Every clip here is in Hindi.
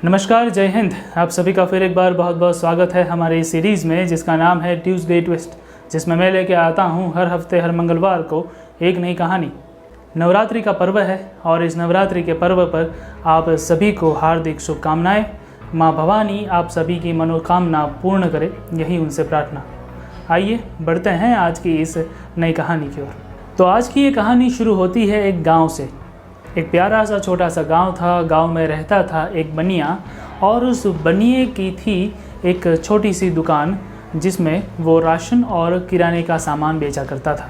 नमस्कार, जय हिंद। आप सभी का फिर एक बार बहुत बहुत स्वागत है हमारे इस सीरीज़ में जिसका नाम है ट्यूसडे ट्विस्ट, जिसमें मैं लेके आता हूँ हर हफ्ते हर मंगलवार को एक नई कहानी। नवरात्रि का पर्व है और इस नवरात्रि के पर्व पर आप सभी को हार्दिक शुभकामनाएं। माँ भवानी आप सभी की मनोकामना पूर्ण करे, यही उनसे प्रार्थना। आइए बढ़ते हैं आज की इस नई कहानी की ओर। तो आज की ये कहानी शुरू होती है एक गाँव से। एक प्यारा सा छोटा सा गांव था। गांव में रहता था एक बनिया और उस बनिए की थी एक छोटी सी दुकान जिसमें वो राशन और किराने का सामान बेचा करता था।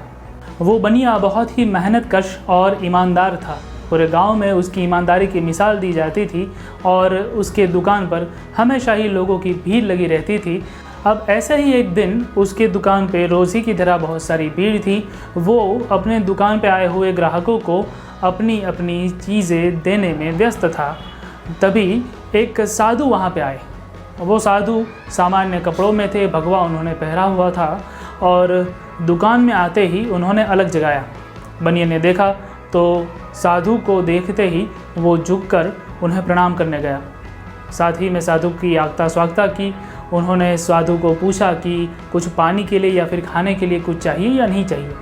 वो बनिया बहुत ही मेहनतकश और ईमानदार था। पूरे गांव में उसकी ईमानदारी की मिसाल दी जाती थी और उसके दुकान पर हमेशा ही लोगों की भीड़ लगी रहती थी। अब ऐसे ही एक दिन उसके दुकान पे रोज़ी की तरह बहुत सारी भीड़ थी। वो अपने दुकान पे आए हुए ग्राहकों को अपनी अपनी चीज़ें देने में व्यस्त था। तभी एक साधु वहाँ पे आए। वो साधु सामान्य कपड़ों में थे, भगवा उन्होंने पहरा हुआ था और दुकान में आते ही उन्होंने अलग जगाया। बनिए ने देखा तो साधु को देखते ही वो झुककर उन्हें प्रणाम करने गया। साथ ही में साधु की आगता स्वागता की। उन्होंने साधु को पूछा कि कुछ पानी के लिए या फिर खाने के लिए कुछ चाहिए या नहीं चाहिए।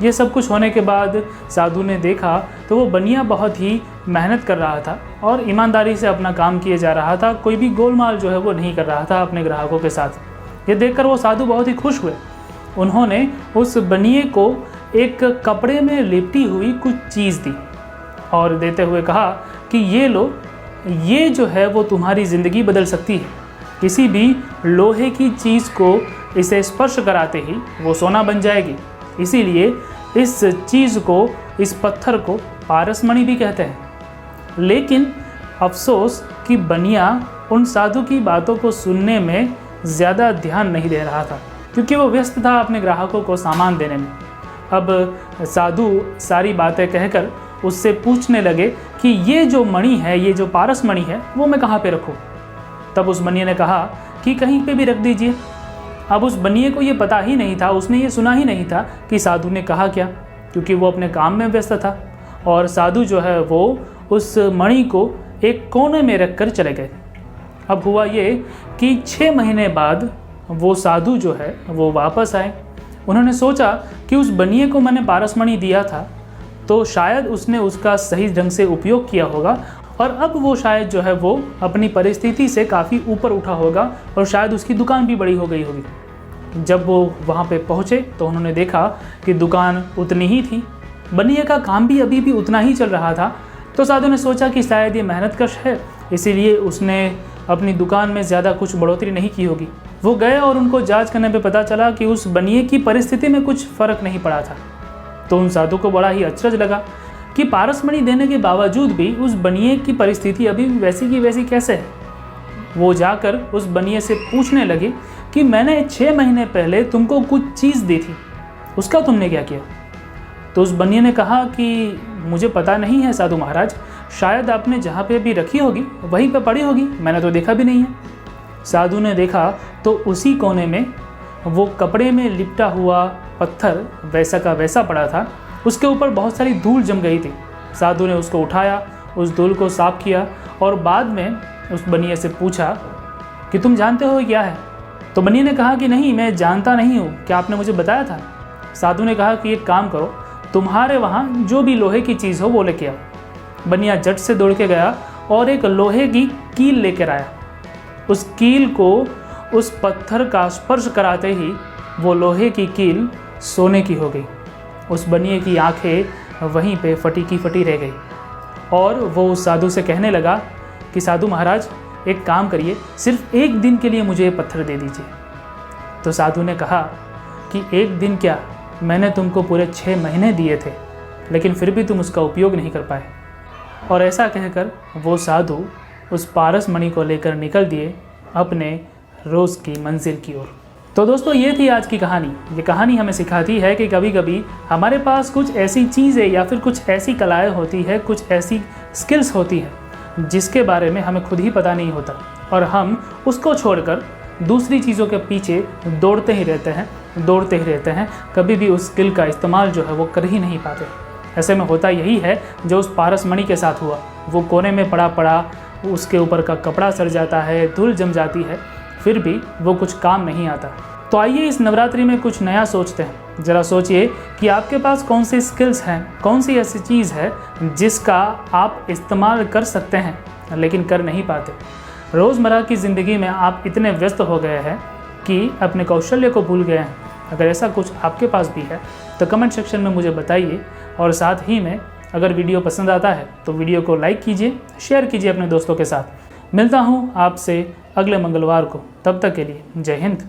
ये सब कुछ होने के बाद साधु ने देखा तो वो बनिया बहुत ही मेहनत कर रहा था और ईमानदारी से अपना काम किए जा रहा था। कोई भी गोलमाल जो है वो नहीं कर रहा था अपने ग्राहकों के साथ। ये देखकर वो साधु बहुत ही खुश हुए। उन्होंने उस बनिए को एक कपड़े में लिपटी हुई कुछ चीज़ दी और देते हुए कहा कि ये लो, ये जो है वो तुम्हारी ज़िंदगी बदल सकती है। किसी भी लोहे की चीज़ को इसे स्पर्श कराते ही वो सोना बन जाएगी। इसीलिए इस चीज़ को, इस पत्थर को पारसमणि भी कहते हैं। लेकिन अफसोस कि बनिया उन साधु की बातों को सुनने में ज़्यादा ध्यान नहीं दे रहा था क्योंकि वो व्यस्त था अपने ग्राहकों को सामान देने में। अब साधु सारी बातें कहकर उससे पूछने लगे कि ये जो मणि है, ये जो पारसमणि है, वो मैं कहाँ पे रखूँ। तब उस बनिए ने कहा कि कहीं पे भी रख दीजिए। अब उस बनिए को ये पता ही नहीं था, उसने ये सुना ही नहीं था कि साधु ने कहा क्या, क्योंकि वो अपने काम में व्यस्त था। और साधु जो है वो उस मणि को एक कोने में रख कर चले गए। अब हुआ ये कि 6 महीने बाद वो साधु जो है वो वापस आए। उन्होंने सोचा कि उस बनिए को मैंने पारसमणि दिया था तो शायद उसने उसका सही ढंग से उपयोग किया होगा और अब वो शायद जो है वो अपनी परिस्थिति से काफ़ी ऊपर उठा होगा और शायद उसकी दुकान भी बड़ी हो गई होगी। जब वो वहाँ पे पहुँचे तो उन्होंने देखा कि दुकान उतनी ही थी, बनिए का काम भी अभी भी उतना ही चल रहा था। तो साधु ने सोचा कि शायद ये मेहनतकश है, इसीलिए उसने अपनी दुकान में ज़्यादा कुछ बढ़ोतरी नहीं की होगी। वो गए और उनको जाँच करने पर पता चला कि उस बनिए की परिस्थिति में कुछ फ़र्क नहीं पड़ा था। तो उन साधु को बड़ा ही अचरज लगा कि पारसमणि देने के बावजूद भी उस बनिए की परिस्थिति अभी भी वैसी की वैसी कैसे है। वो जाकर उस बनिए से पूछने लगे कि मैंने 6 महीने पहले तुमको कुछ चीज़ दी थी, उसका तुमने क्या किया। तो उस बनिए ने कहा कि मुझे पता नहीं है साधु महाराज, शायद आपने जहाँ पे भी रखी होगी वहीं पे पड़ी होगी, मैंने तो देखा भी नहीं है। साधु ने देखा तो उसी कोने में वो कपड़े में लिपटा हुआ पत्थर वैसा का वैसा पड़ा था। उसके ऊपर बहुत सारी धूल जम गई थी। साधु ने उसको उठाया, उस धूल को साफ किया और बाद में उस बनिए से पूछा कि तुम जानते हो क्या है। तो बनिए ने कहा कि नहीं, मैं जानता नहीं हूँ, क्या आपने मुझे बताया था। साधु ने कहा कि एक काम करो, तुम्हारे वहाँ जो भी लोहे की चीज़ हो वो लेके आओ। बनिया झट से दौड़ के गया और एक लोहे की कील लेकर आया। उस कील को उस पत्थर का स्पर्श कराते ही वो लोहे की कील सोने की हो गई। उस बनिए की आंखें वहीं पे फटी की फटी रह गई और वो उस साधु से कहने लगा कि साधु महाराज एक काम करिए, सिर्फ एक दिन के लिए मुझे ये पत्थर दे दीजिए। तो साधु ने कहा कि एक दिन क्या, मैंने तुमको पूरे 6 महीने दिए थे, लेकिन फिर भी तुम उसका उपयोग नहीं कर पाए। और ऐसा कहकर वो साधु उस पारसमणि को लेकर निकल दिए अपने रोज़ की मंजिल की ओर। तो दोस्तों, ये थी आज की कहानी। ये कहानी हमें सिखाती है कि कभी कभी हमारे पास कुछ ऐसी चीज़ें या फिर कुछ ऐसी कलाएं होती है, कुछ ऐसी स्किल्स होती है जिसके बारे में हमें खुद ही पता नहीं होता और हम उसको छोड़कर दूसरी चीज़ों के पीछे दौड़ते ही रहते हैं, कभी भी उस स्किल का इस्तेमाल जो है वो कर ही नहीं पाते। ऐसे में होता यही है जो उस पारसमणि के साथ हुआ। वो कोने में पड़ा उसके ऊपर का कपड़ा सड़ जाता है, धूल जम जाती है, फिर भी वो कुछ काम नहीं आता। तो आइए इस नवरात्रि में कुछ नया सोचते हैं। ज़रा सोचिए कि आपके पास कौन सी स्किल्स हैं, कौन सी ऐसी चीज़ है जिसका आप इस्तेमाल कर सकते हैं लेकिन कर नहीं पाते। रोज़मर्रा की ज़िंदगी में आप इतने व्यस्त हो गए हैं कि अपने कौशल्य को भूल गए हैं। अगर ऐसा कुछ आपके पास भी है तो कमेंट सेक्शन में मुझे बताइए, और साथ ही में अगर वीडियो पसंद आता है तो वीडियो को लाइक कीजिए, शेयर कीजिए अपने दोस्तों के साथ। मिलता हूँ आपसे अगले मंगलवार को, तब तक के लिए जय हिंद।